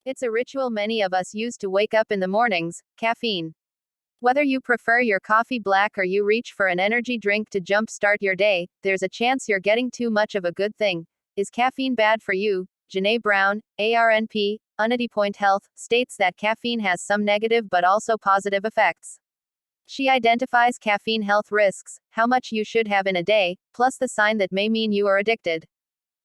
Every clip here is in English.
It's a ritual many of us use to wake up in the mornings: caffeine. Whether you prefer your coffee black or you reach for an energy drink to jumpstart your day, there's a chance you're getting too much of a good thing. Is caffeine bad for you? Janae Brown, ARNP, Unity Point Health, states that caffeine has some negative but also positive effects. She identifies caffeine health risks, how much you should have in a day, plus the sign that may mean you are addicted.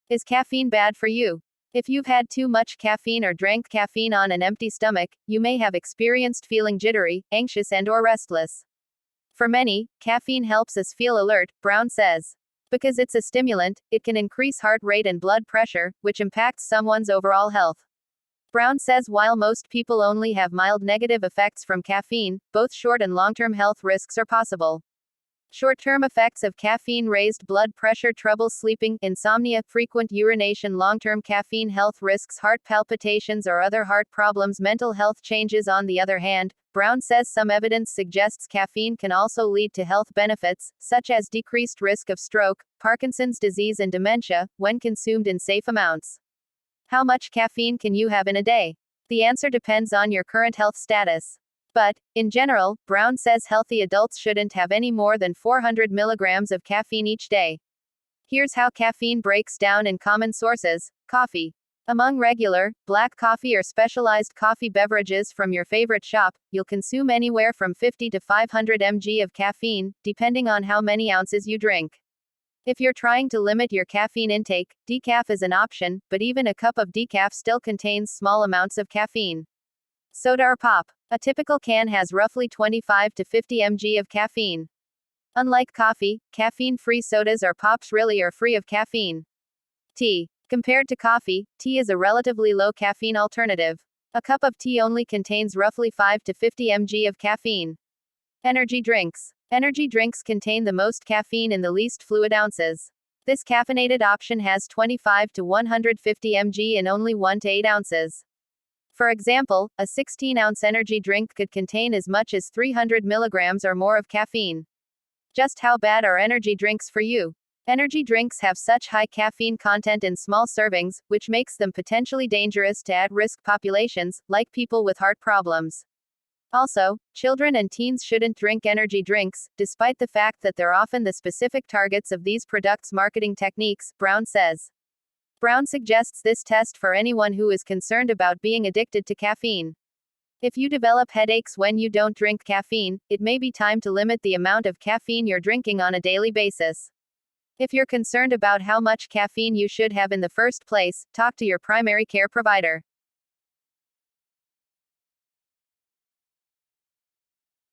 Is caffeine bad for you? If you've had too much caffeine or drank caffeine on an empty stomach, you may have experienced feeling jittery, anxious and/or restless. For many, caffeine helps us feel alert, Brown says. Because it's a stimulant, it can increase heart rate and blood pressure, which impacts someone's overall health. Brown says while most people only have mild negative effects from caffeine, both short and long-term health risks are possible. Short-term effects of caffeine: raised blood pressure, trouble sleeping, insomnia, frequent urination. Long-term caffeine health risks: heart palpitations or other heart problems. Mental health changes. On the other hand, Brown says some evidence suggests caffeine can also lead to health benefits, such as decreased risk of stroke, Parkinson's disease and dementia, when consumed in safe amounts. How much caffeine can you have in a day? The answer depends on your current health status. But, in general, Brown says healthy adults shouldn't have any more than 400 milligrams of caffeine each day. Here's how caffeine breaks down in common sources. Coffee. Among regular, black coffee or specialized coffee beverages from your favorite shop, you'll consume anywhere from 50 to 500 mg of caffeine, depending on how many ounces you drink. If you're trying to limit your caffeine intake, decaf is an option, but even a cup of decaf still contains small amounts of caffeine. Soda or pop. A typical can has roughly 25 to 50 mg of caffeine. Unlike coffee, caffeine-free sodas or pops really are free of caffeine. Tea. Compared to coffee, tea is a relatively low caffeine alternative. A cup of tea only contains roughly 5 to 50 mg of caffeine. Energy drinks. Energy drinks contain the most caffeine in the least fluid ounces. This caffeinated option has 25 to 150 mg in only 1 to 8 ounces. For example, a 16-ounce energy drink could contain as much as 300 milligrams or more of caffeine. Just how bad are energy drinks for you? Energy drinks have such high caffeine content in small servings, which makes them potentially dangerous to at-risk populations, like people with heart problems. Also, children and teens shouldn't drink energy drinks, despite the fact that they're often the specific targets of these products' marketing techniques, Brown says. Brown suggests this test for anyone who is concerned about being addicted to caffeine. If you develop headaches when you don't drink caffeine, it may be time to limit the amount of caffeine you're drinking on a daily basis. If you're concerned about how much caffeine you should have in the first place, talk to your primary care provider.